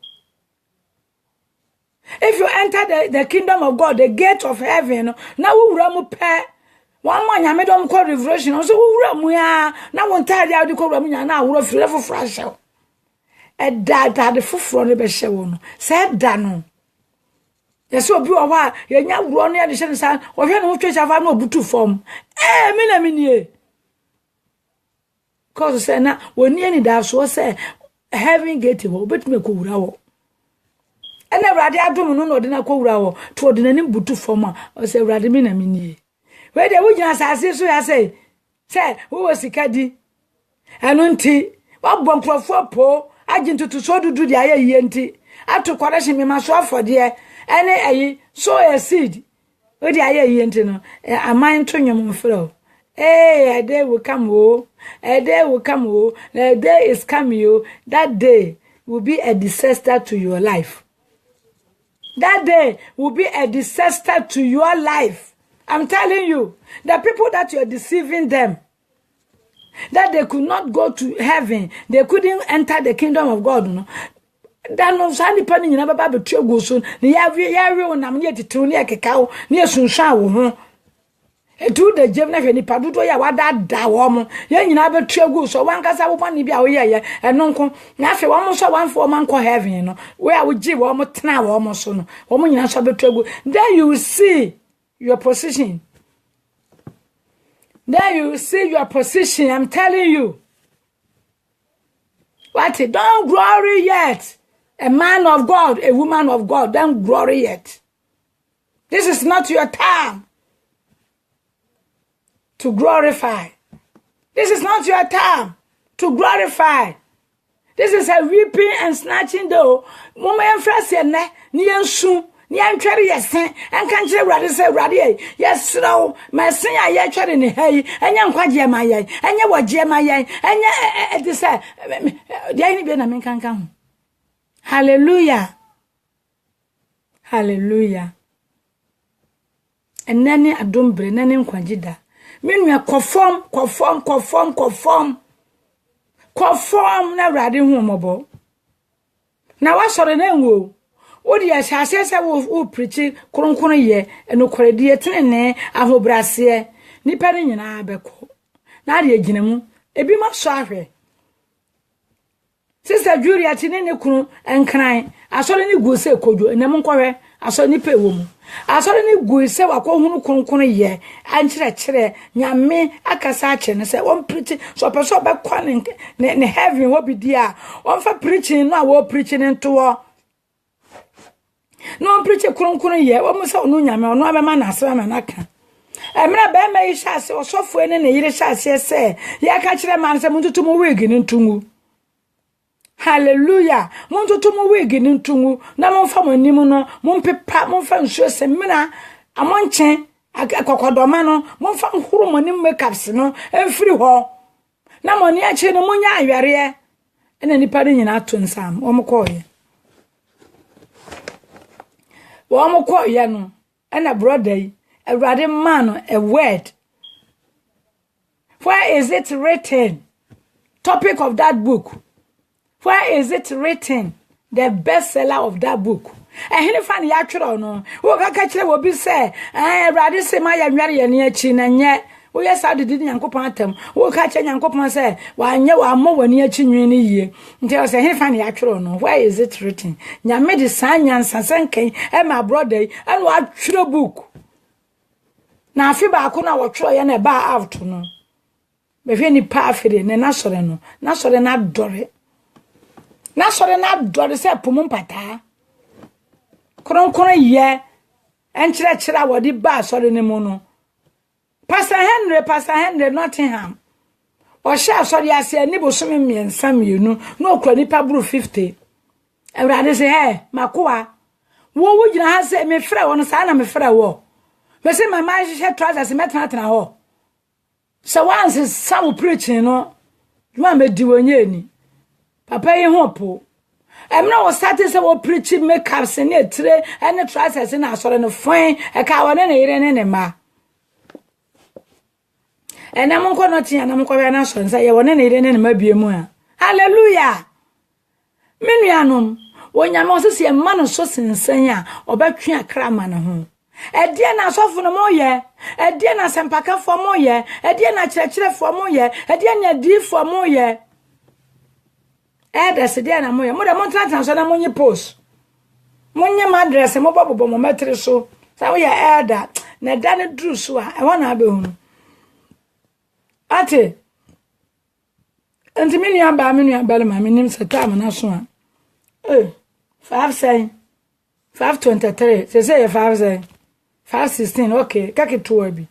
If you enter the kingdom of God, the gate of heaven, now we will pay. One man, I made them call revelation. So we will now one time they are the call now. We will feel for fresh. A dad had the foot from the best show. Said Dano. Yes, so you are you're now running at the same side, or you know, church have no butu form. Mina. Cause say now, when you need that, so say, having get you, but me cool. And never had the abdomen no dinner cool toward the name butu form, or say, Radimina mini. Where the wood as I say, who was the caddy? And auntie, what bomb for po, agent to so do the aye yenti. After correction, me must for dear, and sow a seed. Where the aye yentino, a mind to your flow. A day will come, a day will come, a day is coming, that day will be a disaster to your life. That day will be a disaster to your life. I'm telling you, the people that you're deceiving them, that they could not go to heaven, they couldn't enter the kingdom of God. That no sandy penny you never be true go soon. The every on am yet to near cacao, near Sunsha. And to the Gemini any paduto ya wada da woman, yen never true go so one cassa one be away, and non come. Nothing almost one for man call heaven, where I would give almost now almost soon. Woman, you shall be true. There you will see your position. There you see your position. I'm telling you. What? Don't glory yet. A man of God, a woman of God, don't glory yet. This is not your time to glorify. This is not your time to glorify. This is a reaping and snatching though. Moment fresh and near soon. Yan carry yes, and can't say rather say radi. Yes, no, my sin I yet tread in the hay, and young quad yamaya, and you were jamaya, and ya at the say, the only Benjamin can come. Hallelujah. Hallelujah. And nanny a dumbre, nanny quajida. Mean we are conform, na radi humable. Now I saw the name. Odi ya shasese wo preach kronkron ye enokoredi etene ahobrase nipa ne nyina abeko na ade aginamu ebi ma so ahwe sister Julia tine ne kunu enkran asore ne gu se kojo enem nkwohwe asore nipa ewomu asore ne gu se wakohunu kronkron ye ankyere nyame akasa ache ne se won preach so person be kwa ne heaven wo bi dia won fa preaching no a wo preaching nto no preach kronkron ye wo mo se onu nyame onu abema na asema na naka emra be ma yi shase osofo ene ne yire shase se ya ka kire man se muntutu mo wig ni ntungu. Hallelujah. Muntutu mo wig ni ntungu na mo fa mo nim no mo mpepa mo fa nsuo se mena amonche akokodoma no mo fa nhuru mo nim makeups no emfiri ho na mo ni ache no mo nya aware ene nipa de nyina to nsam wo mo koye Woman call yano, and a brother, a rather man, a word. Where is it written? Topic of that book. Where is it written? The bestseller of that book. And he find the actual no. What catcher will be say, I rather say my young chin and yet wo yesa de nyankopon atam wo ka che nyankopon say wa anye wa ammo wani achi nwi ni yie nti o say he fa ne atwero no why is it written nyame de sanya nsansankan e ma brother e no atwero book na afi ba ko na wo twero ye na ba out no be fe ni pa afire ne na sore no na sore na dore se pomum pata kronkron ye enchire chira wodi ba sore ne mu no Pastor Henry Nottingham o sha sori ase ani bosome miensa mienu na okura nipa buru 50 Ewrade se he makoa wo gina ha se me frɛ wo no sa na me frɛ wo me se mama hye trousers metana ho so once some preaching no ma me di wonye ni papa yi ho po emna wo start se wo preaching makeup se ne tire ene trousers na asore no fine e ka wona ne yire ne ma ena mo ko no tia na mo ko na so nsa ye wona ne yire ne ma biemu a hallelujah menuanom wonyame osese ma no so sensan a obetwe akra ma ne ho edie na asofo no moye edie na sempaka fo moye edie na kirekire fo moye edie na di fo moye eda se dia na moye mo de mo tratan so na monye post monye ma address mo bobo mo metre so sa wo ya eda na da ne dru so a e wona abe hunu ate enti menua ba le ma menim se tam na so a 523 say 516 okay kake to abi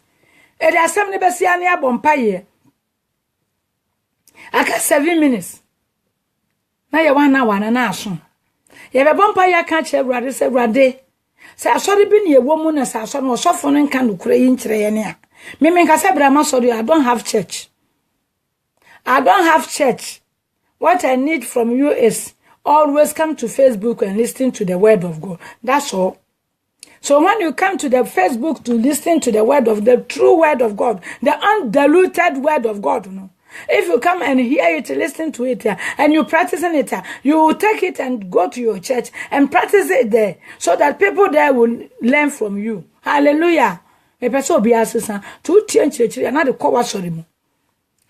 e dey asem ne besia ne abompa ye aka 7 minutes na ye wana na aso ye be bompa ye aka che Ewurade se Ewurade se asori bi ne ye wo mu na se asori no sofo no nka no kura yi nkire ye ne a me nka se bra ma sorry I don't have church what I need from you is always come to Facebook and listen to the word of God. That's all. So when you come to the Facebook to listen to the word of the true word of God, the undiluted word of God, if you come and hear it, listen to it, and you practice it, you will take it and go to your church and practice it there, so that people there will learn from you. Hallelujah. A person will be assistant to change church, another call was sorry.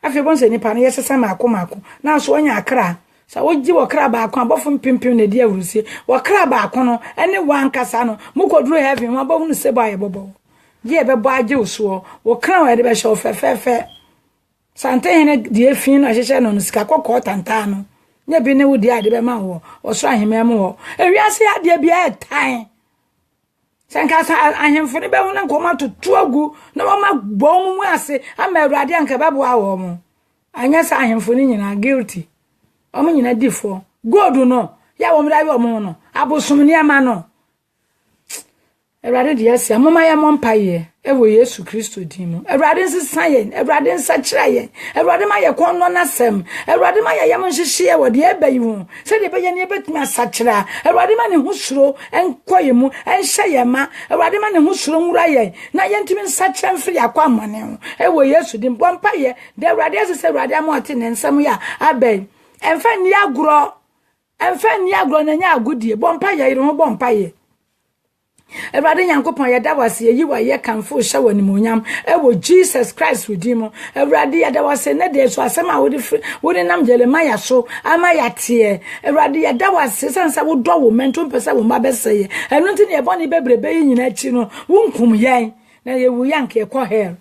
After once any pan, yes, mako. Now so when you are sa woji wokra ba akon abofo pimpim na di awurusie wokra ba akon no ene wankasa no mukoduru heaven mo abonu se ba ye bobo je e bebo age uso wokra wa de be show fefefe sante hene di efin no hyehye no sika kokko tanta no nya bi ne wudi ade be ma wo oso ahemem wo ewiase ade bia etan sanka sa ahemfo ne be wo na nkoma tutu agu na wo ma gbom mu ase ama Ewurade anka babo awo mo anya sa ahemfo ne nyina guilty omo nyina difo god no ya wo mra bi omo no abosom ne ama no Ewurade de yesi amoma ya mompaye ewo Yesu Kristo dimu Ewurade nsesan yen Ewurade nsakira yen Ewurade ma ye kon no nasem Ewurade ma ye yam nhihye wo de ebayi hu se de beye ne betumi asakira Ewurade ma ne husuro enkoye mu enhye ye ma Ewurade ma ne husuro nwura ye na ye ntimi nsakira mfiri akwa amane hu ewo Yesu dim bompaye de Ewurade asese Ewurade amote ne nsam ya abai emfa ni agro na nya agudie bompaye yire ho bompaye Ewurade Nyankopon ye da wase yi wa ye kanfo hye wani monyam ewo Jesus Christ redeem Ewurade ye da wase ne de so asem a wodi nam Jeremiah so ama ya tie Ewurade ye da wase sansa wo do wo mento pesa wo mabeseye enu nti ne boni bebrebe yi nyina chi no wunkum yen na ye wu yank ye ko hell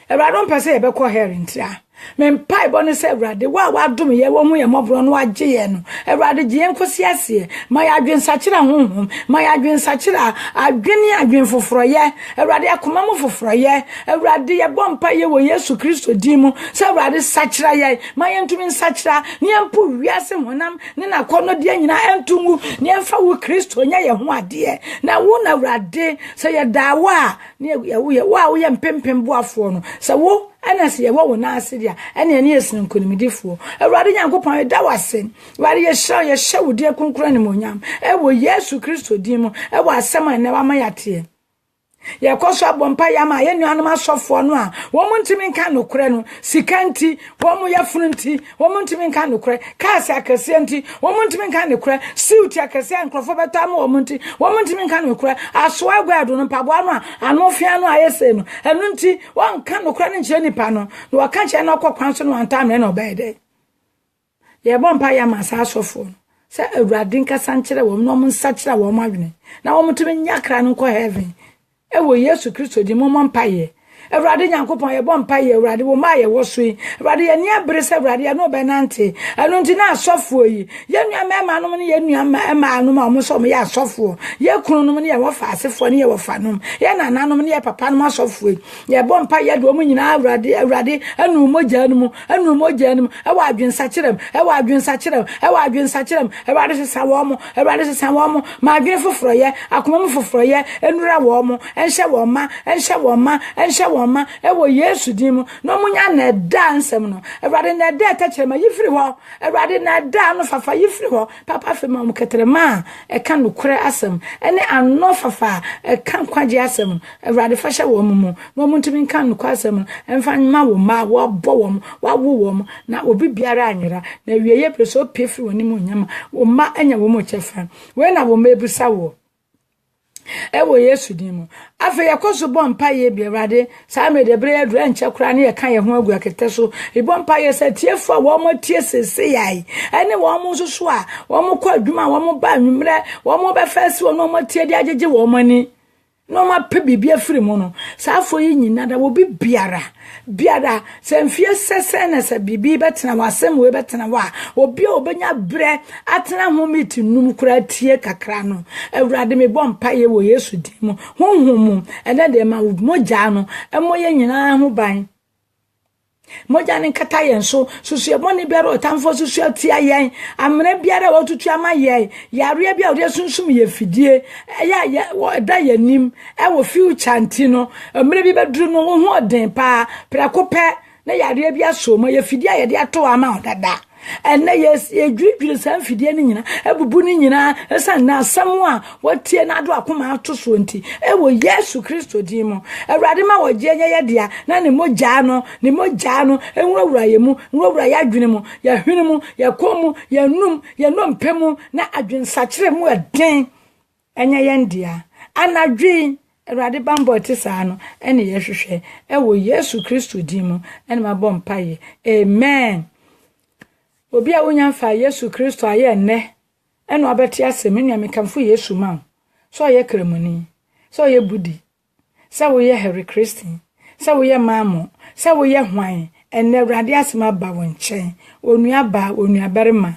Ewurade pesa ye be ko hell ntia men pai boni se Ewurade wa dum ye wo hu ye mobro no agye ye no Ewurade gye enkosi ase ma ya adwen sakira honhom ma ya adwen sakira adwen foforo ye Ewurade akoma mu foforo ye Ewurade ye bompa ye wo Yesu Kristo dimu se Ewurade sakira ye ma ye ntumi sakira ne empo wiase honam ne na kono de nyina entumu ne emfa wo Kristo nya ye ho ade na wo na Ewurade se ye dawa ne ye wo ye mpempem boafo no se wo anase ye wo na ase dia ene ene yesin nkonimdifo Ewurade Nyankopon da wase Ewurade ye hyewudi akunkura ne monyam ewo Yesu Kristo dimu ewo asema ne wa ma yate ye koso abompa yama ye nuanom asofo no a wo muntimi nka nokure no sikanti wo mu yafunu nti wo muntimi nka nokure kaase akase nti wo muntimi nka nokure siuti akase ankrofo beta ma wo munti wo muntimi nka nokure aso agwado no mpaboa no anofia no ayese no enu nti wo nka nokure ne nche nipa no no waka nche na okokwan so no antamre na obede ye bompa yama sa asofo no se awurade nkasa nkyere wo no nsa kyere wo adwene na wo muntimi nyakra no ko heaven ewo Yesu Kristo di momon paye Awurade Nyankopon ye bom paye Awurade wo ma ye wo so yi Awurade ye nia bere se Awurade ye no benante eno nti na asofo yi ye nua mema no ne ye nua ma no ma mo so mo ye asofo ye kunu no ne ye wo fa asefo ne ye wo fa no ye nana no ne ye papa no asofo yi ye bom paye do mo nyina Awurade enu mogya no e wa adwensa kyerem Awurade sesa wo mo ma adwen foforo ye akoma mo foforo ye enura wo mo enhye wo ma ewo Yesu dimu no munya na da nsem no Awurade na da ta kyerema yifiri ho Awurade na da no fafa yifiri ho papa fe ma mketrema e kan nokure asem ene anno fafa e kan kwaje asem Awurade fa hye wo mu no muntumi kan nokure asem emfa ma wo ma wo bo wo mo na obi biara anyera na wieye preso pefiri woni mu nyama wo ma anya wo mo chefa we na wo mebusa wo ewo Yesu dimu afa yakoso bompa ye bi Awurade sa me de bre adura nche kura ne ye kan ye ho agu akete so e bompa ye sa tiefo a wo mo tie sese yai ene wo mo susu a wo mo kwa adwuma wo mo ba nwumre wo mo be fasi wo no mo tie de agege wo mo ni no ma pe bibia firi mu no sa afo yi nyina da wo bi biara se mfie sese na se bibi betena wasem we betena wa obi obenya bre atena ho miti num kura tie kakra no Awurade me bompa ye wo Yesu di mu honhom ene de ma mogya no emoye nyina ho ban moja ne kata yen so susu e boni biara otamfo susu atia yen amre biara wotutu ama yen yare bia ode sunsum ye fidie ya da yanim e wo future ntino amre bi beduru no ho oden pa prakope na yare bia so mo ye fidie ye de ato ama odada ene yes ye dwidwire san fidie ni nyina ebubu ni nyina esan na asam a watie na ado akoma ato so nti ewo Yesu Kristo di mu Awurade ma wogye nye dia na ne mogya no enwura ye mu nwura ya adwene mu ya hwene mu ya komu ya num pemu na adwensakire mu eden enye ye ndia anadwi Awurade bambo tisa no ene ye hwehwe ewo Yesu Kristo di mu ene ma bompa ye amen. Obi a wonya fa Yesu Kristo aye nne eno abeti asem nua mekamfo Yesu ma so ye kremoni so ye budi so ye Harry Christian so ye mamo so ye hwan enne Awurade asem aba wo nchen onua ba onua berema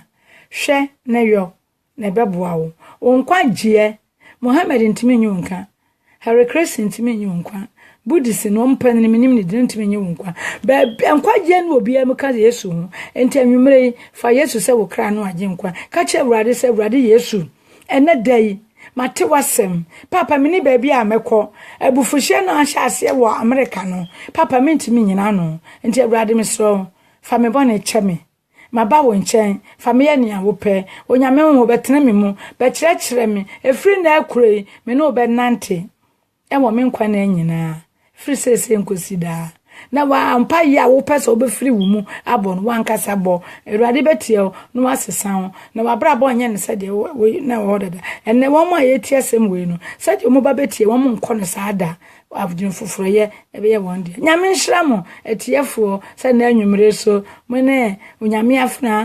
hwe na yo na beboa wo onkwa gie Mohammed ntimi nyunka Harry Christian ntimi nyunka Buddhist no mpan ni minim ni ntimi nyunkwa ba nkwaje no obi am ka Yesu ho enti anwumre fa Yesu se wo kra no agye nkwa ka che Awurade se Awurade Yesu ene dai mate wasem papa mini ba bia mekọ abufuhye no ahye ase wo America no papa mentimi nyina no enti Awurade mesro fa me bone cheme maba wo nchen fa me ye nia wo pe onyame ho betena me mu be kyerɛkyerɛ me efri na akurei me no be nante enwo me nkwa na nyina free sese nkosida na wa ampa ya wo pese obefiri wo mu abon wankasa bo Awurade betie no wasesan na wabra bo nye ne sede na wo dada enne wo ma ye tie asem we no sede mo ba betie wo mo nkɔ no saada abudin foforo ye ebe ye won de nyame nhira mo etiefo se na anwumre so mo ne onyame afna